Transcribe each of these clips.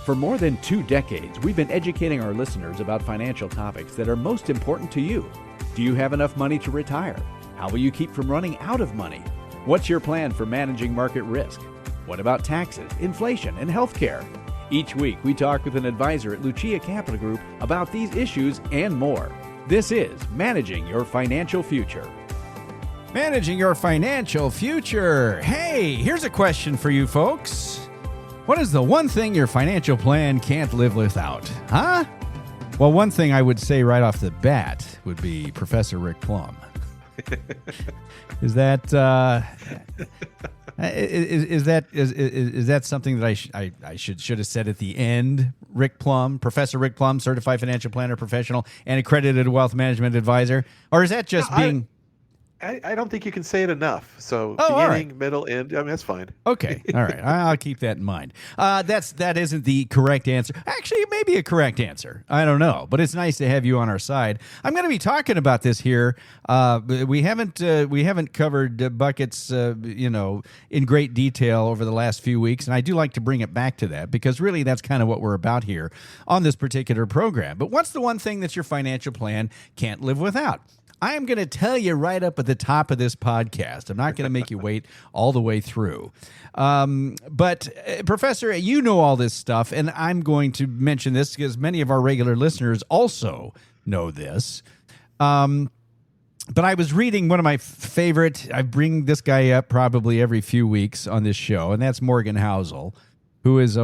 For more than 2 decades, we've been educating our listeners about financial topics that are most important to you. Do you have enough money to retire? How will you keep from running out of money? What's your plan for managing market risk? What about taxes, inflation, and healthcare? Each week, we talk with an advisor at Lucia Capital Group about these issues and more. This is Managing Your Financial Future. Managing your financial future. Hey, here's a question for you folks. What is the one thing your financial plan can't live without? Huh? Well, one thing I would say right off the bat would be Professor Rick Plum. Is that something that I should have said at the end? Rick Plum, Professor Rick Plum, certified financial planner, professional, and accredited wealth management advisor, or is that just being? I don't think you can say it enough. So beginning, right. Middle, end. I mean, that's fine. Okay, all right. I'll keep that in mind. That isn't the correct answer. Actually, it may be a correct answer. I don't know, but it's nice to have you on our side. I'm going to be talking about this here. We haven't covered buckets, in great detail over the last few weeks, and I do like to bring it back to that because really that's kind of what we're about here on this particular program. But what's the one thing that your financial plan can't live without? I am going to tell you right up at the top of this podcast. I'm not going to make you wait all the way through. But Professor, you know all this stuff, and I'm going to mention this because many of our regular listeners also know this. But I was reading one of my favorite, I bring this guy up probably every few weeks on this show, and that's Morgan Housel, who is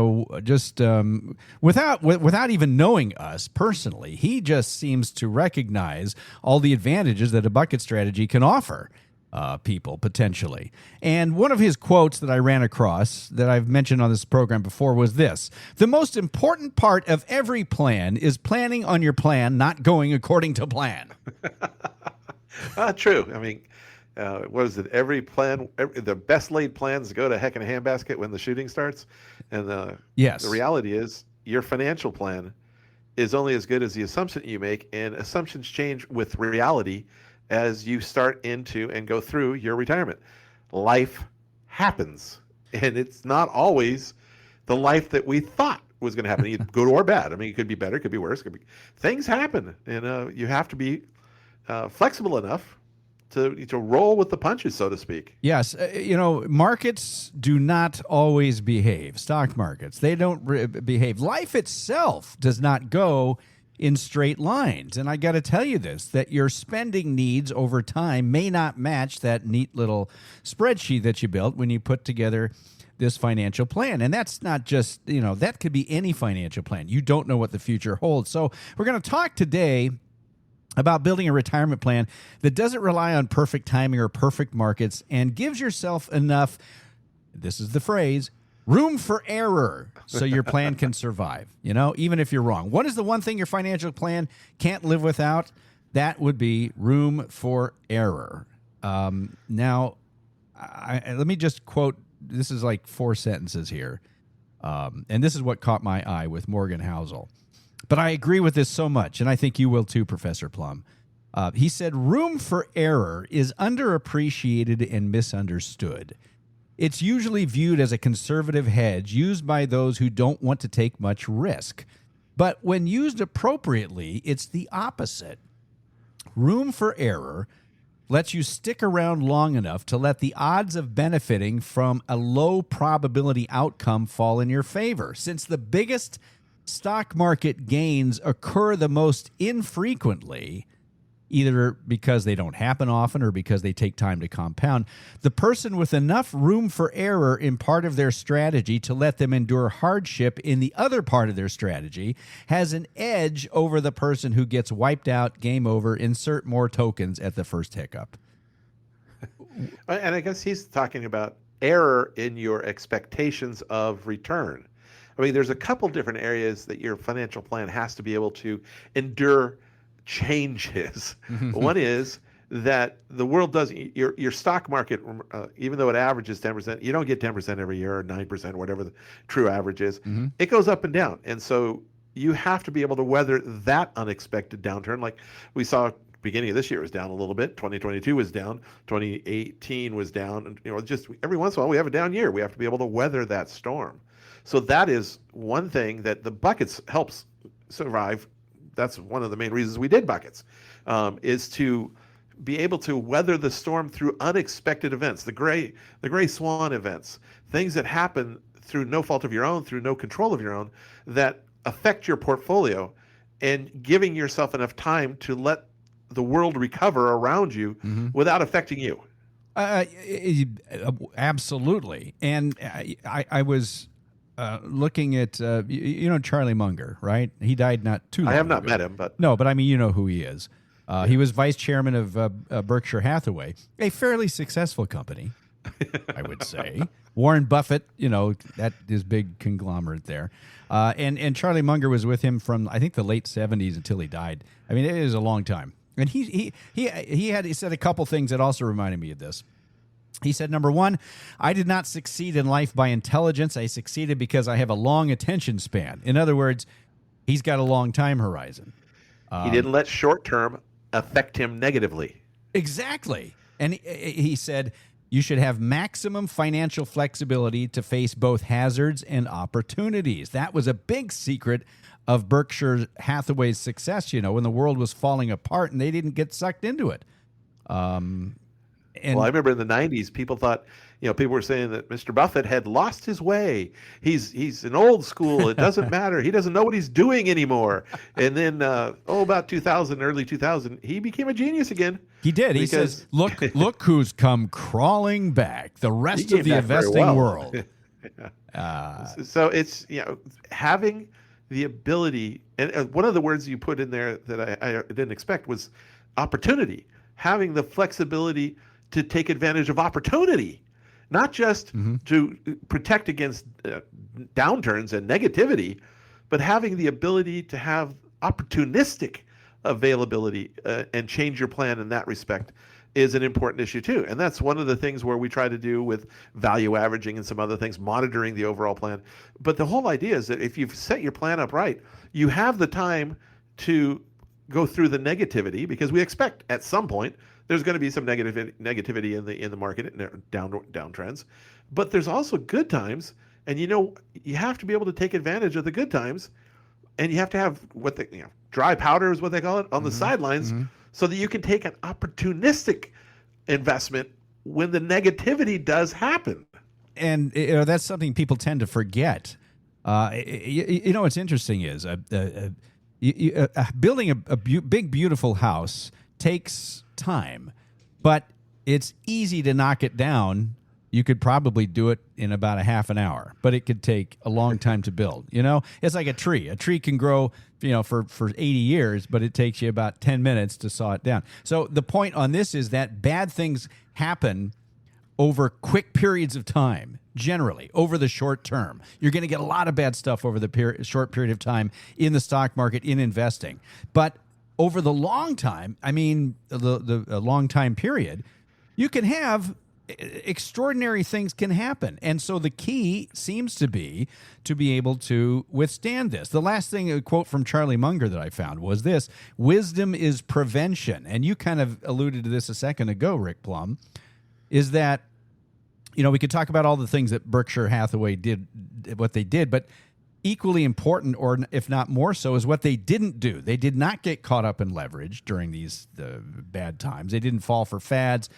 without even knowing us personally, he just seems to recognize all the advantages that a bucket strategy can offer people potentially. And one of his quotes that I ran across that I've mentioned on this program before was this: "The most important part of every plan is planning on your plan not going according to plan." True. I mean, what is it? Every plan, the best laid plans go to heck in a handbasket when the shooting starts. And yes, the reality is your financial plan is only as good as the assumption you make, and assumptions change with reality as you start into and go through your retirement. Life happens, and it's not always the life that we thought was going to happen, either good or bad. I mean, it could be better, it could be worse, things happen, and you have to be flexible enough to roll with the punches, so to speak. Yes. Markets do not always behave. Stock markets, they don't behave. Life itself does not go in straight lines. And I got to tell you this, that your spending needs over time may not match that neat little spreadsheet that you built when you put together this financial plan. And that's not just, that could be any financial plan. You don't know what the future holds. So we're going to talk today about building a retirement plan that doesn't rely on perfect timing or perfect markets and gives yourself enough, this is the phrase, room for error so your plan can survive, even if you're wrong. What is the one thing your financial plan can't live without? That would be room for error. Now, let me just quote, this is like 4 sentences here, and this is what caught my eye with Morgan Housel. But I agree with this so much, and I think you will too, Professor Plum. He said, room for error is underappreciated and misunderstood. It's usually viewed as a conservative hedge used by those who don't want to take much risk. But when used appropriately, it's the opposite. Room for error lets you stick around long enough to let the odds of benefiting from a low probability outcome fall in your favor. Since the biggest stock market gains occur the most infrequently, either because they don't happen often or because they take time to compound, the person with enough room for error in part of their strategy to let them endure hardship in the other part of their strategy has an edge over the person who gets wiped out, game over, insert more tokens at the first hiccup. And I guess he's talking about error in your expectations of return. I mean, there's a couple different areas that your financial plan has to be able to endure changes. One is that the world doesn't, your stock market, even though it averages 10%, you don't get 10% every year or 9%, whatever the true average is. It goes up and down. And so you have to be able to weather that unexpected downturn. Like we saw beginning of this year was down a little bit. 2022 was down. 2018 was down. And, just every once in a while we have a down year. We have to be able to weather that storm. So that is one thing that the buckets helps survive. That's one of the main reasons we did buckets, is to be able to weather the storm through unexpected events, the gray swan events, things that happen through no fault of your own, through no control of your own, that affect your portfolio, and giving yourself enough time to let the world recover around you without affecting you. Absolutely. And I was looking at, Charlie Munger, right? He died not too long ago. I have not met him, but... No, but I mean, you know who he is. He was vice chairman of Berkshire Hathaway, a fairly successful company, I would say. Warren Buffett, that is big conglomerate there. And Charlie Munger was with him from, I think, the late 70s until he died. I mean, it is a long time. And he said a couple things that also reminded me of this. He said, number one, I did not succeed in life by intelligence. I succeeded because I have a long attention span. In other words, he's got a long time horizon. He didn't let short term affect him negatively. Exactly. And he said, you should have maximum financial flexibility to face both hazards and opportunities. That was a big secret of Berkshire Hathaway's success, when the world was falling apart and they didn't get sucked into it. Well, I remember in the 90s, people thought, people were saying that Mr. Buffett had lost his way. He's an old school. It doesn't matter. He doesn't know what he's doing anymore. And then, about 2000, early 2000, he became a genius again. He did. He says, look who's come crawling back, the rest of the investing world. So it's, having the ability, and one of the words you put in there that I didn't expect was opportunity, having the flexibility to take advantage of opportunity, not just to protect against downturns and negativity, but having the ability to have opportunistic availability and change your plan in that respect is an important issue too. And that's one of the things where we try to do with value averaging and some other things, monitoring the overall plan. But the whole idea is that if you've set your plan up right, you have the time to go through the negativity, because we expect at some point there's going to be some negativity in the market, downtrends, but there's also good times, and you have to be able to take advantage of the good times, and you have to have dry powder is what they call it on the sidelines, so that you can take an opportunistic investment when the negativity does happen. And that's something people tend to forget. What's interesting is building a big, beautiful house takes time, but it's easy to knock it down. You could probably do it in about a half an hour, but it could take a long time to build. It's like a tree. A tree can grow, for 80 years, but it takes you about 10 minutes to saw it down. So the point on this is that bad things happen over quick periods of time, generally, over the short term. You're going to get a lot of bad stuff over the short period of time in the stock market, in investing. But over the long time, the long time period, you can have extraordinary things can happen. And so the key seems to be able to withstand this. The last thing, a quote from Charlie Munger that I found was this: wisdom is prevention. And you kind of alluded to this a second ago, Rick Plum, is that, we could talk about all the things that Berkshire Hathaway did, what they did, but equally important, or if not more so, is what they didn't do. They did not get caught up in leverage during these bad times. They didn't fall for fads,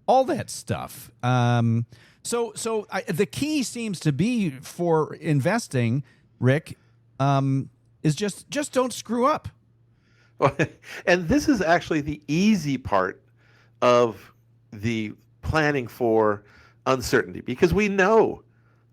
all that stuff. So the key seems to be for investing, Rick, is just don't screw up. And this is actually the easy part of the planning for uncertainty, because we know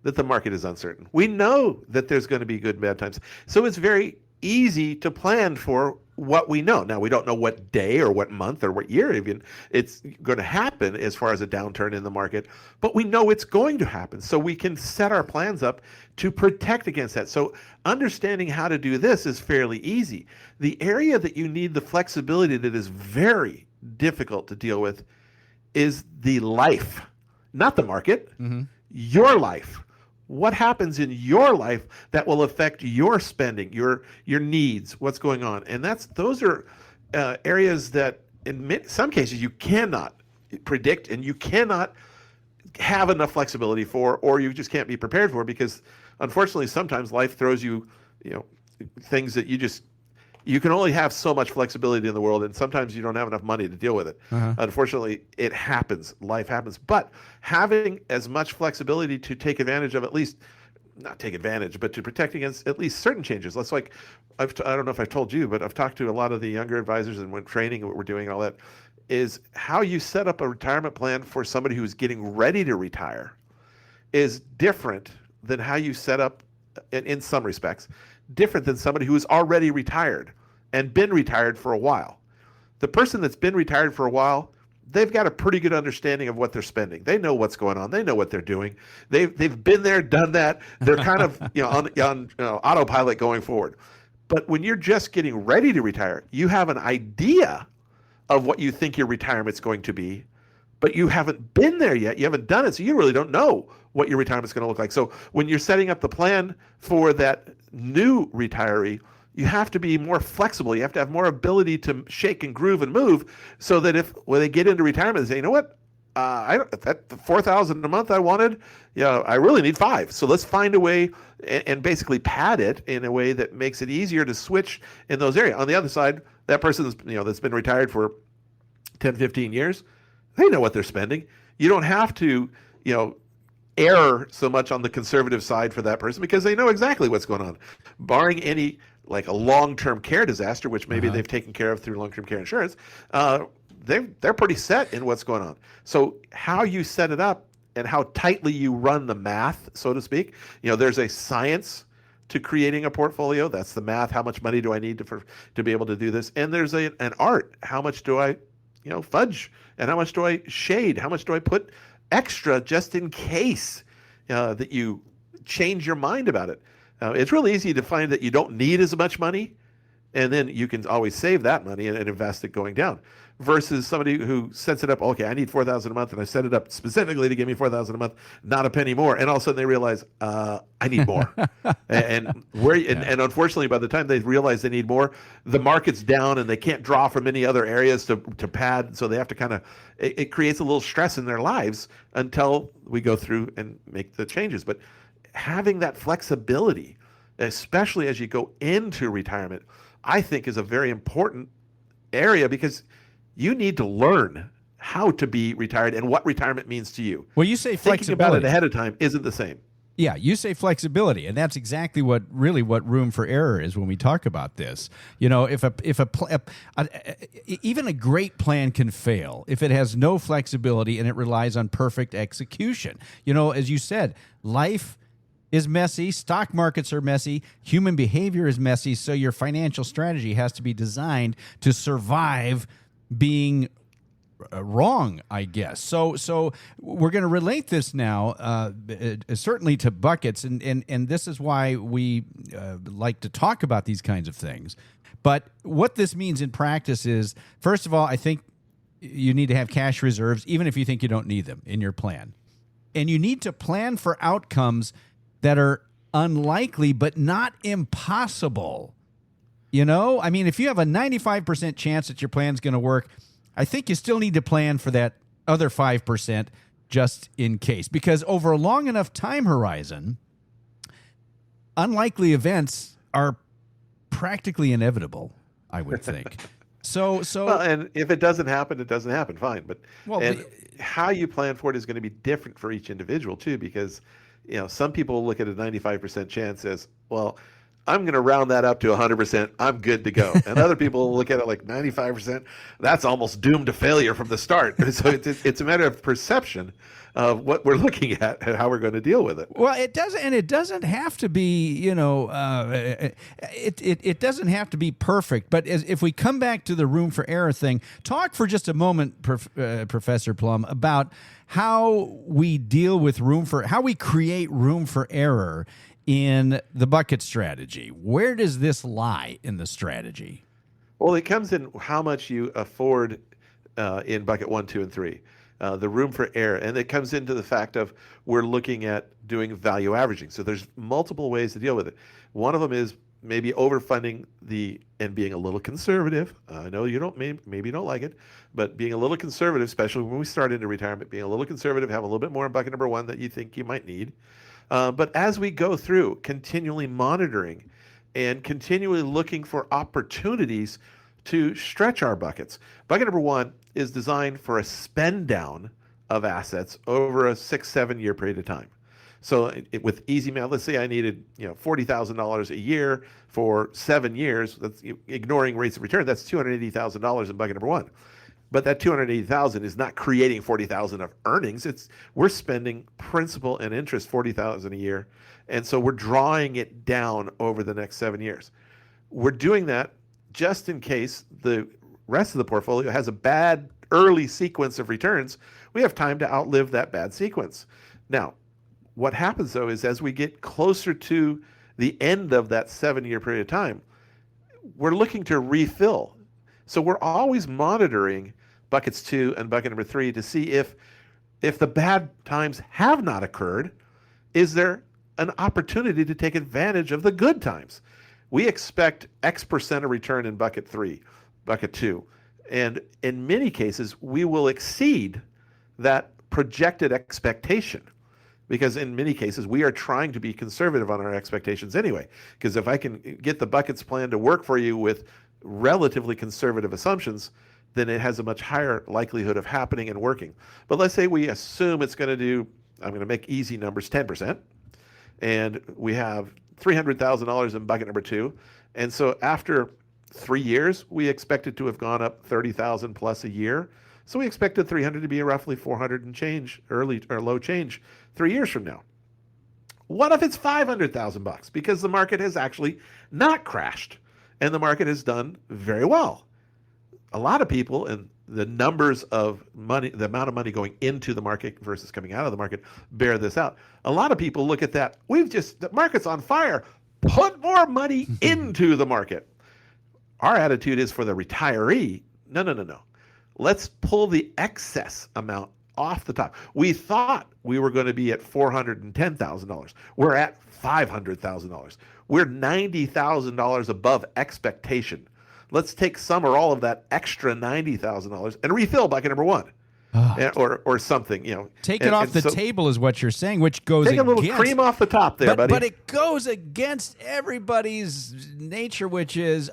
that the market is uncertain. We know that there's going to be good and bad times. So it's very easy to plan for what we know. Now, we don't know what day or what month or what year even it's going to happen as far as a downturn in the market, but we know it's going to happen. So we can set our plans up to protect against that. So understanding how to do this is fairly easy. The area that you need the flexibility that is very difficult to deal with is the life, not the market, your life. What happens in your life that will affect your spending, your needs, what's going on? And those are areas that in some cases you cannot predict and you cannot have enough flexibility for, or you just can't be prepared for, because unfortunately, sometimes life throws you, things that you can only have so much flexibility in the world, and sometimes you don't have enough money to deal with it. Unfortunately, it happens. Life happens. But having as much flexibility to take advantage of, at least not take advantage, but to protect against at least certain changes. That's like, I don't know if I've told you, but I've talked to a lot of the younger advisors, and when training, what we're doing, and all that, is how you set up a retirement plan for somebody who's getting ready to retire is different than how you set up, in some respects, different than somebody who is already retired and been retired for a while. The person that's been retired for a while, they've got a pretty good understanding of what they're spending. They know what's going on. They know what they're doing. They've been there, done that. They're kind of on autopilot going forward. But when you're just getting ready to retire, you have an idea of what you think your retirement's going to be, but you haven't been there yet. You haven't done it, so you really don't know what your retirement's going to look like. So when you're setting up the plan for that new retiree, you have to be more flexible. You have to have more ability to shake and groove and move, so that when they get into retirement, they say, you know what, that $4,000 a month I wanted, I really need $5,000. So let's find a way and basically pad it in a way that makes it easier to switch in those areas. On the other side, that person that's been retired for 10, 15 years, they know what they're spending. You don't have to, err so much on the conservative side for that person, because they know exactly what's going on. Barring any, like a long-term care disaster, which maybe they've taken care of through long-term care insurance, they're pretty set in what's going on. So how you set it up and how tightly you run the math, so to speak, there's a science to creating a portfolio. That's the math. How much money do I need to be able to do this? And there's an art. How much do I, fudge? And how much do I shade? How much do I put extra just in case that you change your mind about it? It's really easy to find that you don't need as much money, and then you can always save that money and invest it going down, versus somebody who sets it up, okay, I need $4,000 a month, and I set it up specifically to give me $4,000 a month, not a penny more. And all of a sudden they realize, I need more. and unfortunately, by the time they realize they need more, the market's down and they can't draw from any other areas to pad. So they have to it creates a little stress in their lives until we go through and make the changes. But having that flexibility, especially as you go into retirement, I think is a very important area, because you need to learn how to be retired and what retirement means to you. Well, you say flexibility. Thinking about it ahead of time isn't the same. Yeah, you say flexibility, and that's exactly what room for error is when we talk about this. Even a great plan can fail if it has no flexibility and it relies on perfect execution. As you said, life is messy, stock markets are messy, human behavior is messy, so your financial strategy has to be designed to survive being wrong, I guess. So we're going to relate this now, certainly to buckets, and this is why we like to talk about these kinds of things. But what this means in practice is, first of all, I think you need to have cash reserves, even if you think you don't need them in your plan. And you need to plan for outcomes that are unlikely but not impossible. If you have a 95% chance that your plan's going to work, I think you still need to plan for that other 5% just in case. Because over a long enough time horizon, unlikely events are practically inevitable, I would think. So well, and if it doesn't happen, it doesn't happen. Fine. But how you plan for it is going to be different for each individual too, because some people look at a 95% chance as, well, I'm going to round that up to 100%. I'm good to go. And other people look at it like 95%. That's almost doomed to failure from the start. So it's a matter of perception of what we're looking at and how we're going to deal with it. Well, it doesn't have to be, it doesn't have to be perfect. But if we come back to the room for error thing, talk for just a moment, Professor Plum, about how we deal with how we create room for error in the bucket strategy. Where does this lie in the strategy? Well, it comes in how much you afford in bucket 1, 2, and 3. The room for error. And it comes into the fact of we're looking at doing value averaging. So there's multiple ways to deal with it. One of them is maybe overfunding and being a little conservative. I know you maybe you don't like it, but being a little conservative, especially when we start into retirement, being a little conservative, have a little bit more in bucket number 1 that you think you might need. But as we go through, continually monitoring and continually looking for opportunities to stretch our buckets. Bucket number one is designed for a spend down of assets over a 6-7 year period of time. So with easy math, let's say I needed $40,000 a year for 7 years. That's ignoring rates of return. That's $280,000 in bucket number one. But that $280,000 is not creating $40,000 of earnings. We're spending principal and interest $40,000 a year, and so we're drawing it down over the next 7 years. We're doing that just in case the rest of the portfolio has a bad early sequence of returns. We have time to outlive that bad sequence. Now, what happens though is as we get closer to the end of that 7 year period of time, we're looking to refill. So we're always monitoring buckets 2 and bucket number 3 to see if the bad times have not occurred, is there an opportunity to take advantage of the good times? We expect X% of return in bucket 3, bucket 2, and in many cases we will exceed that projected expectation, because in many cases we are trying to be conservative on our expectations anyway. Because if I can get the buckets plan to work for you with relatively conservative assumptions, then it has a much higher likelihood of happening and working. But let's say we assume it's going to do, I'm going to make easy numbers, 10%, and we have $300,000 in bucket number 2. And so after 3 years, we expect it to have gone up 30,000 plus a year. So we expected 300 to be roughly 400 and change, early or low change 3 years from now. What if it's $500,000? Because the market has actually not crashed and the market has done very well. A lot of people, and the numbers of money, the amount of money going into the market versus coming out of the market, bear this out. A lot of people look at that. The market's on fire. Put more money into the market. Our attitude is for the retiree, no. Let's pull the excess amount off the top. We thought we were going to be at $410,000. We're at $500,000. We're $90,000 above expectation. Let's take some or all of that extra $90,000 and refill bucket number 1, or something. Take it off the table is what you're saying, which goes take against, a little cream off the top there, buddy. But it goes against everybody's nature, which is,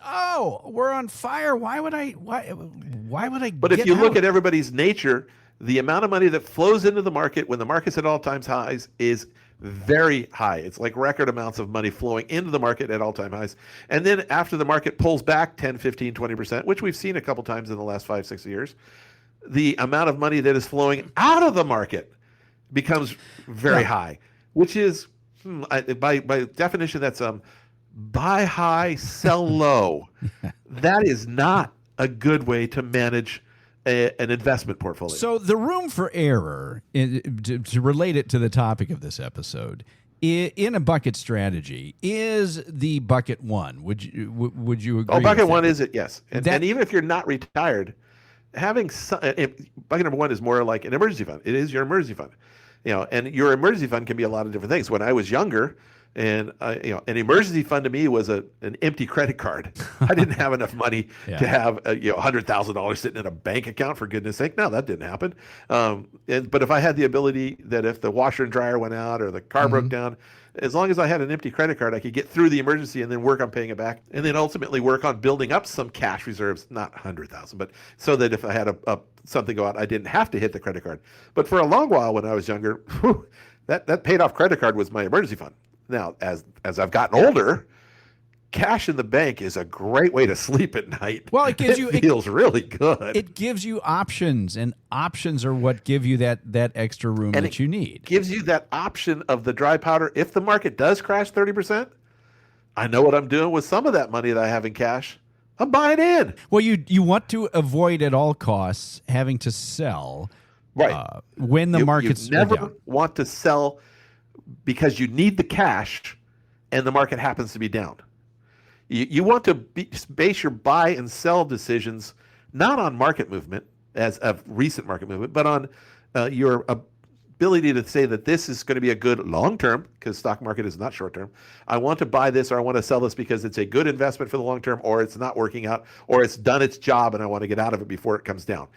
we're on fire. Why would I? But if you look at everybody's nature, the amount of money that flows into the market when the market's at all-time highs is very high. It's like record amounts of money flowing into the market at all-time highs. And then after the market pulls back 10, 15, 20%, which we've seen a couple times in the last 5-6 years, the amount of money that is flowing out of the market becomes very high, which is, by definition, that's buy high, sell low. That is not a good way to manage an investment portfolio. So the room for error, to relate it to the topic of this episode, in a bucket strategy is the bucket 1. Would you agree? Bucket 1 is it? Yes. And even if you're not retired, having bucket number 1 is more like an emergency fund. It is your emergency fund, and your emergency fund can be a lot of different things. When I was younger, and an emergency fund to me was an empty credit card. I didn't have enough money to have $100,000 sitting in a bank account, for goodness sake. No, that didn't happen. But if I had the ability that if the washer and dryer went out or the car broke down, as long as I had an empty credit card, I could get through the emergency and then work on paying it back, and then ultimately work on building up some cash reserves, not 100,000, but so that if I had something go out, I didn't have to hit the credit card. But for a long while when I was younger, that paid off credit card was my emergency fund. Now, as I've gotten older, cash in the bank is a great way to sleep at night. Well, it feels really good. It gives you options, and options are what give you that extra room that you need. Gives you that option of the dry powder. If the market does crash 30%, I know what I'm doing with some of that money that I have in cash. I'm buying in. Well, you want to avoid at all costs having to sell when the market's down. You never down. want to sell because you need the cash and the market happens to be down. You want to base your buy and sell decisions not on market movement, as of recent market movement, but on your ability to say that this is going to be a good long term, because stock market is not short term. I want to buy this or I want to sell this because it's a good investment for the long term, or it's not working out, or it's done its job and I want to get out of it before it comes down.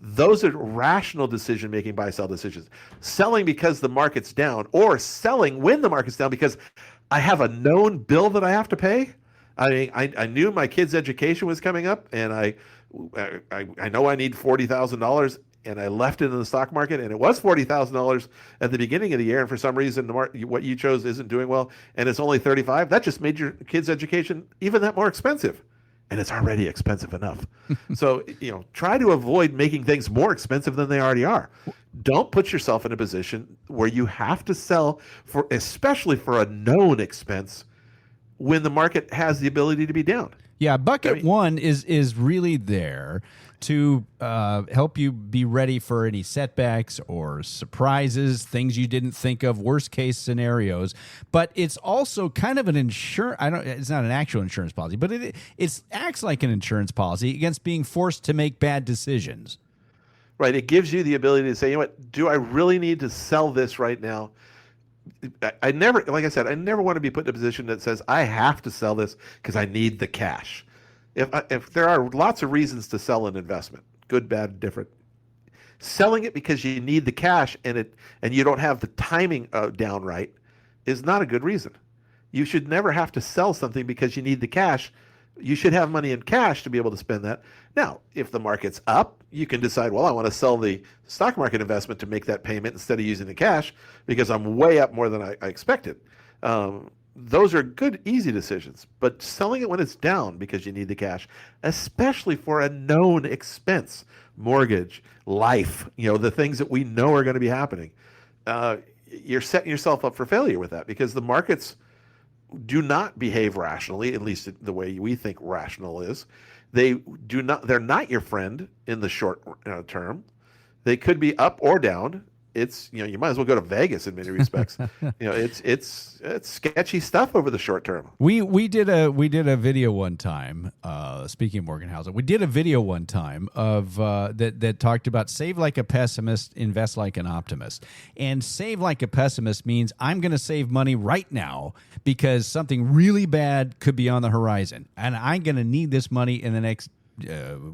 Those are rational decision-making buy-sell decisions. Selling because the market's down, or selling when the market's down because I have a known bill that I have to pay. I mean, I knew my kid's education was coming up, and I know I need $40,000, and I left it in the stock market, and it was $40,000 at the beginning of the year, and for some reason, what you chose isn't doing well, and it's only 35. That just made your kid's education even that more expensive. And it's already expensive enough. So, try to avoid making things more expensive than they already are. Don't put yourself in a position where you have to sell especially for a known expense when the market has the ability to be down. Yeah, bucket one is really there to help you be ready for any setbacks or surprises, things you didn't think of, worst case scenarios. But it's also kind of an it's not an actual insurance policy, but it acts like an insurance policy against being forced to make bad decisions. Right. It gives you the ability to say, you know what, do I really need to sell this right now? I never want to be put in a position that says I have to sell this because I need the cash. If there are lots of reasons to sell an investment, good, bad, different, selling it because you need the cash and you don't have the timing down right is not a good reason. You should never have to sell something because you need the cash. You should have money in cash to be able to spend that. Now, if the market's up, you can decide, well, I want to sell the stock market investment to make that payment instead of using the cash because I'm way up more than I expected. Those are good, easy decisions. But selling it when it's down because you need the cash, especially for a known expense, mortgage, life, the things that we know are going to be happening, you're setting yourself up for failure with that because the markets do not behave rationally, at least the way we think rational is. They're not your friend in the short term. They could be up or down. It's, you might as well go to Vegas in many respects. It's sketchy stuff over the short term. We did a video one time, speaking of Morgenhausen, we did a video one time of that talked about save like a pessimist, invest like an optimist. And save like a pessimist means I'm going to save money right now because something really bad could be on the horizon. And I'm going to need this money in the next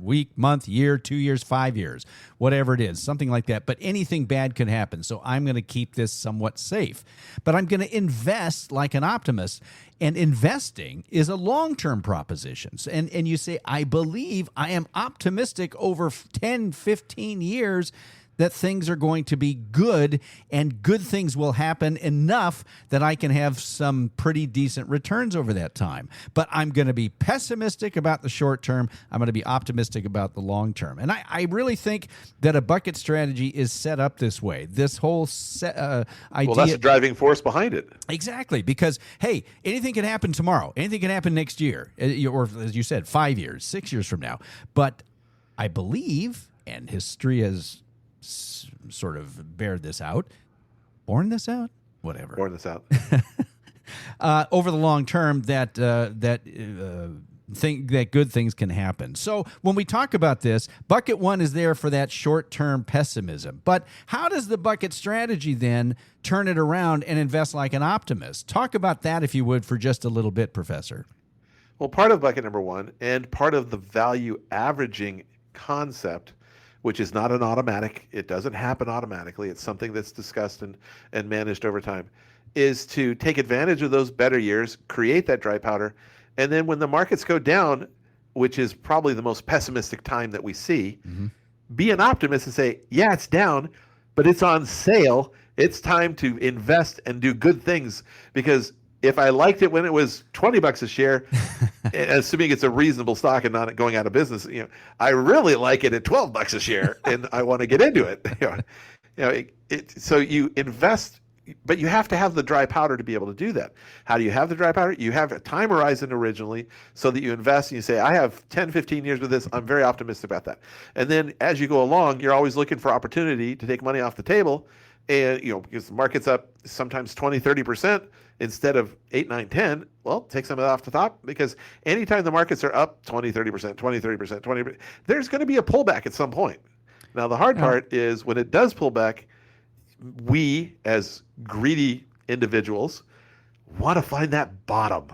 week, month, year, 2 years, 5 years, whatever it is, something like that. But anything bad could happen. So I'm going to keep this somewhat safe. But I'm going to invest like an optimist. And investing is a long-term proposition. And you say, I am optimistic over 10, 15 years that things are going to be good and good things will happen enough that I can have some pretty decent returns over that time. But I'm going to be pessimistic about the short term. I'm going to be optimistic about the long term. And I really think that a bucket strategy is set up this way. This whole idea. Well, that's the driving force behind it. Exactly. Because, hey, anything can happen tomorrow. Anything can happen next year. Or, as you said, 5 years, 6 years from now. But I believe, and history has sort of borne this out, over the long term that good things can happen. So when we talk about this, bucket one is there for that short-term pessimism. But how does the bucket strategy then turn it around and invest like an optimist? Talk about that, if you would, for just a little bit, Professor. Well, part of bucket number one and part of the value averaging concept, which is not an automatic, it doesn't happen automatically, it's something that's discussed and managed over time, is to take advantage of those better years, create that dry powder, and then when the markets go down, which is probably the most pessimistic time that we see, be an optimist and say, yeah, it's down, but it's on sale. It's time to invest and do good things, because if I liked it when it was $20 a share, assuming it's a reasonable stock and not going out of business, I really like it at $12 a share, and I want to get into it. So you invest, but you have to have the dry powder to be able to do that. How do you have the dry powder? You have a time horizon originally, so that you invest and you say, I have 10, 15 years with this. I'm very optimistic about that. And then as you go along, you're always looking for opportunity to take money off the table, and because the market's up sometimes 20, 30%. Instead of 8, 9, 10, well, take some of that off the top, because anytime the markets are up 20, 30%, 20, 30%, 20%, there's going to be a pullback at some point. Now, the hard part is when it does pull back, we as greedy individuals want to find that bottom.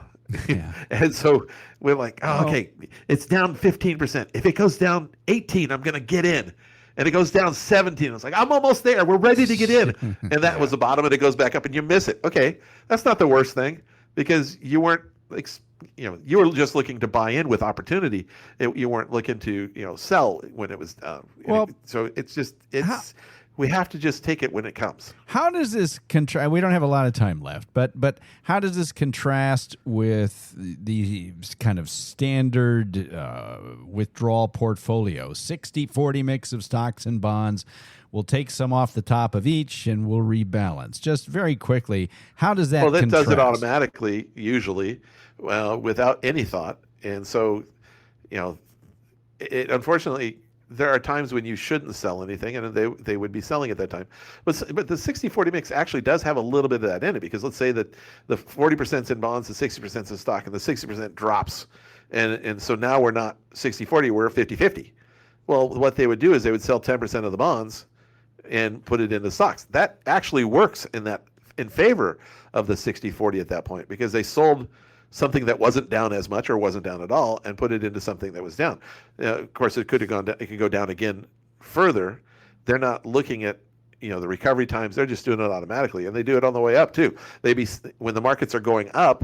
Yeah. And so we're like, okay, it's down 15%. If it goes down 18, I'm going to get in. and it goes down 17. It's like, I'm almost there. We're ready to get in. And that was the bottom, and it goes back up, and you miss it. Okay, that's not the worst thing, because you weren't you were just looking to buy in with opportunity. You weren't looking to sell when it was so we have to just take it when it comes. How does this contrast? We don't have a lot of time left, but how does this contrast with the kind of standard withdrawal portfolio? 60-40 mix of stocks and bonds. We'll take some off the top of each and we'll rebalance. Just very quickly, how does that contrast? Does it automatically, usually, without any thought. And so, unfortunately, there are times when you shouldn't sell anything, and they would be selling at that time. But the 60-40 mix actually does have a little bit of that in it, because let's say that the 40% is in bonds, the 60% is in stock, and the 60% drops. And so now we're not 60-40, we're 50-50. Well, what they would do is they would sell 10% of the bonds and put it into stocks. That actually works in favor of the 60-40 at that point, because they sold something that wasn't down as much or wasn't down at all and put it into something that was down. Of course, it could have gone down, it could go down again further. They're not looking at the recovery times. They're just doing it automatically, and they do it on the way up too. When the markets are going up,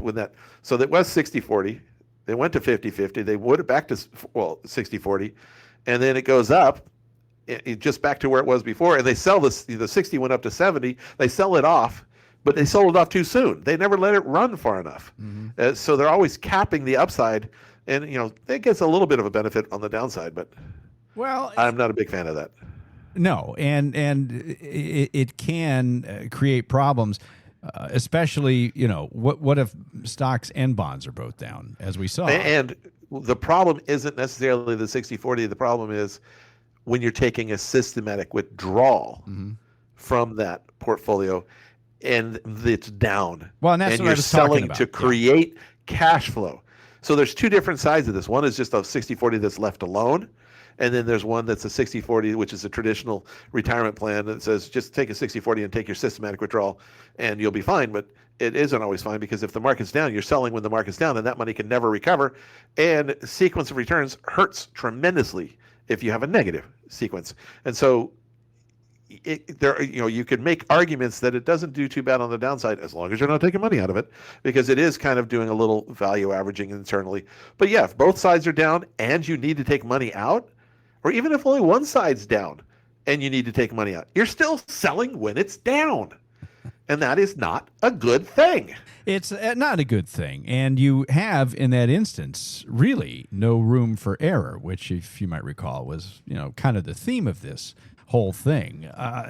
so that was 60-40, they went to 50-50, they would back to 60-40, and then it goes up. Just back to where it was before, and they sell the 60 went up to 70. They sell it off, but they sold it off too soon. They never let it run far enough. Mm-hmm. So they're always capping the upside, and it gets a little bit of a benefit on the downside. But I'm not a big fan of that. No, and it can create problems, especially what if stocks and bonds are both down, as we saw. And the problem isn't necessarily the 60-40. The problem is when you're taking a systematic withdrawal from that portfolio and it's down. Well, and that's what you're I was talking about. To create cash flow. So there's two different sides of this. One is just a 60-40 that's left alone. And then there's one that's a 60-40, which is a traditional retirement plan that says just take a 60-40 and take your systematic withdrawal and you'll be fine. But it isn't always fine, because if the market's down, you're selling when the market's down, and that money can never recover. And sequence of returns hurts tremendously if you have a negative sequence. And so you could make arguments that it doesn't do too bad on the downside as long as you're not taking money out of it, because it is kind of doing a little value averaging internally. But yeah, if both sides are down and you need to take money out, or even if only one side's down and you need to take money out, you're still selling when it's down. And that is not a good thing. It's not a good thing. And you have, in that instance, really no room for error, which, if you might recall, was kind of the theme of this whole thing.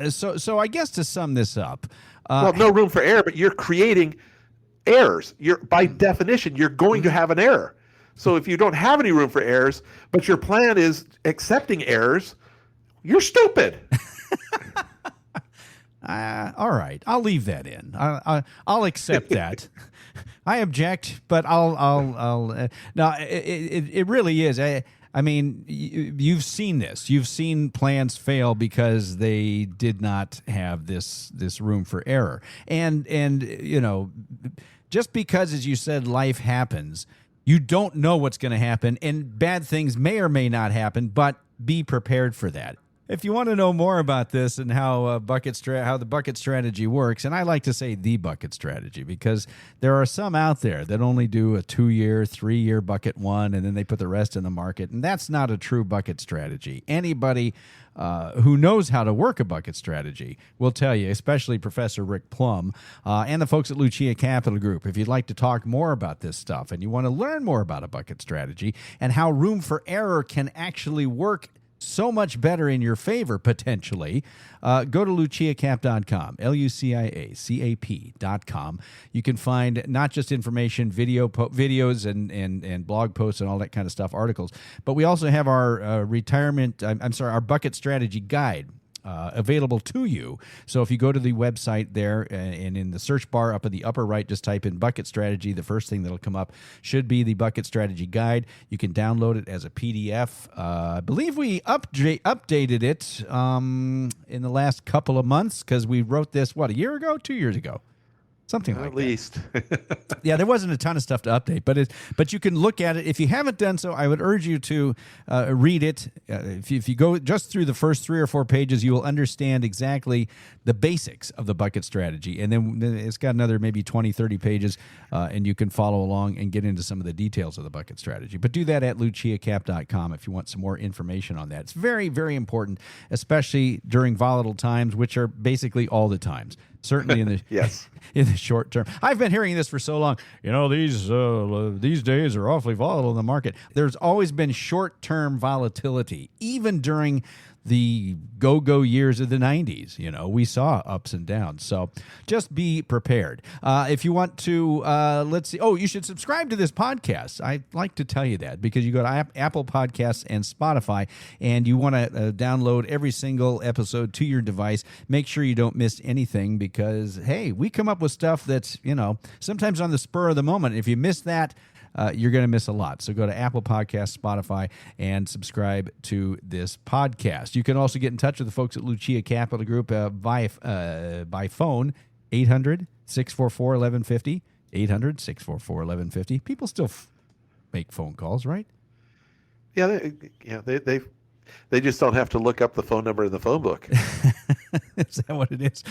So I guess to sum this up, no room for error, but you're creating errors. By definition, you're going to have an error. So if you don't have any room for errors, but your plan is accepting errors, you're stupid. All right, I'll leave that in. I'll accept that. I object, but I'll. No, it really is. I mean, you've seen this. You've seen plans fail because they did not have this room for error. And just because, as you said, life happens, you don't know what's going to happen, and bad things may or may not happen, but be prepared for that. If you want to know more about this and how the bucket strategy works, and I like to say the bucket strategy, because there are some out there that only do a 2-year, 3-year bucket one, and then they put the rest in the market, and that's not a true bucket strategy. Anybody who knows how to work a bucket strategy will tell you, especially Professor Rick Plum and the folks at Lucia Capital Group. If you'd like to talk more about this stuff and you want to learn more about a bucket strategy and how room for error can actually work so much better in your favor, potentially, go to luciacap.com, LUCIACAP.com. You can find not just information, videos and blog posts and all that kind of stuff, articles, but we also have our our bucket strategy guide available to you. So if you go to the website there and in the search bar up in the upper right, just type in bucket strategy. The first thing that'll come up should be the bucket strategy guide. You can download it as a PDF. I believe we updated it in the last couple of months, because we wrote this, a year ago, 2 years ago? Something like at least. Yeah, there wasn't a ton of stuff to update, but you can look at it. If you haven't done so, I would urge you to read it. If you go just through the first 3 or 4 pages, you will understand exactly the basics of the bucket strategy. And then it's got another maybe 20, 30 pages, and you can follow along and get into some of the details of the bucket strategy. But do that at luciacap.com if you want some more information on that. It's very, very important, especially during volatile times, which are basically all the times. Certainly in the yes. in the short term. I've been hearing this for so long. These days are awfully volatile in the market. There's always been short-term volatility, even during the go-go years of the 90s. We saw ups and downs. So just be prepared. If you want to, let's see. Oh, you should subscribe to this podcast. I'd like to tell you that because you go to Apple Podcasts and Spotify and you want to download every single episode to your device. Make sure you don't miss anything because, hey, we come up with stuff that's, sometimes on the spur of the moment. If you miss that, you're going to miss a lot. So go to Apple Podcasts, Spotify, and subscribe to this podcast. You can also get in touch with the folks at Lucia Capital Group by phone, 800-644-1150, 800-644-1150. People still make phone calls, right? Yeah, they just don't have to look up the phone number in the phone book. Is that what it is?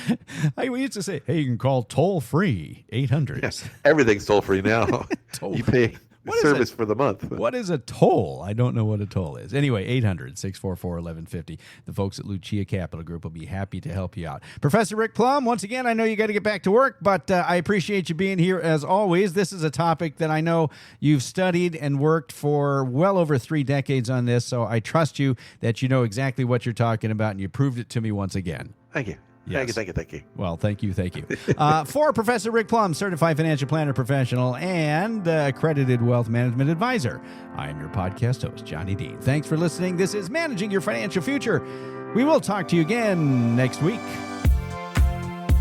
We used to say, hey, you can call toll-free, 800. Yes, everything's toll-free now. You pay service for the month. What is a toll? I don't know what a toll is. Anyway, 800-644-1150. The folks at Lucia Capital Group will be happy to help you out. Professor Rick Plum, once again, I know you got to get back to work, but I appreciate you being here as always. This is a topic that I know you've studied and worked for well over 3 decades on this, so I trust you that you know exactly what you're talking about, and you proved it to me once again. Thank you. Yes. Thank you. Well, thank you. For Professor Rick Plum, certified financial planner professional and accredited wealth management advisor, I am your podcast host, Johnny Dean. Thanks for listening. This is Managing Your Financial Future. We will talk to you again next week.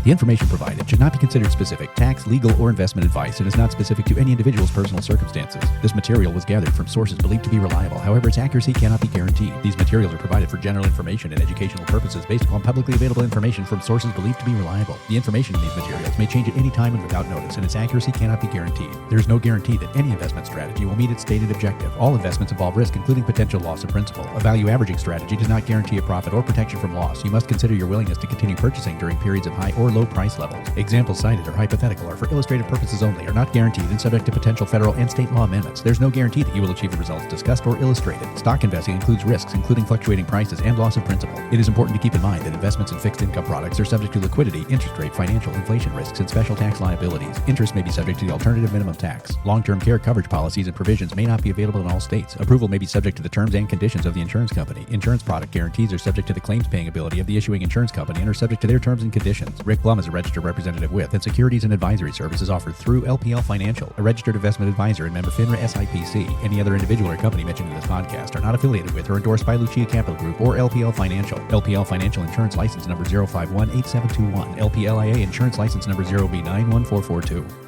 The information provided should not be considered specific tax, legal, or investment advice and is not specific to any individual's personal circumstances. This material was gathered from sources believed to be reliable. However, its accuracy cannot be guaranteed. These materials are provided for general information and educational purposes based upon publicly available information from sources believed to be reliable. The information in these materials may change at any time and without notice, and its accuracy cannot be guaranteed. There is no guarantee that any investment strategy will meet its stated objective. All investments involve risk, including potential loss of principal. A value averaging strategy does not guarantee a profit or protection from loss. You must consider your willingness to continue purchasing during periods of high or low price levels. Examples cited are hypothetical, are for illustrative purposes only, are not guaranteed, and subject to potential federal and state law amendments. There's no guarantee that you will achieve the results discussed or illustrated. Stock investing includes risks, including fluctuating prices and loss of principal. It is important to keep in mind that investments in fixed income products are subject to liquidity, interest rate, financial, inflation risks, and special tax liabilities. Interest may be subject to the alternative minimum tax. Long-term care coverage policies and provisions may not be available in all states. Approval may be subject to the terms and conditions of the insurance company. Insurance product guarantees are subject to the claims paying ability of the issuing insurance company and are subject to their terms and conditions. Rick Plum is a registered representative with and securities and advisory services offered through LPL Financial, a registered investment advisor and member FINRA SIPC. Any other individual or company mentioned in this podcast are not affiliated with or endorsed by Lucia Capital Group or LPL Financial. LPL Financial Insurance License Number 0518721. LPLIA Insurance License Number 0B91442.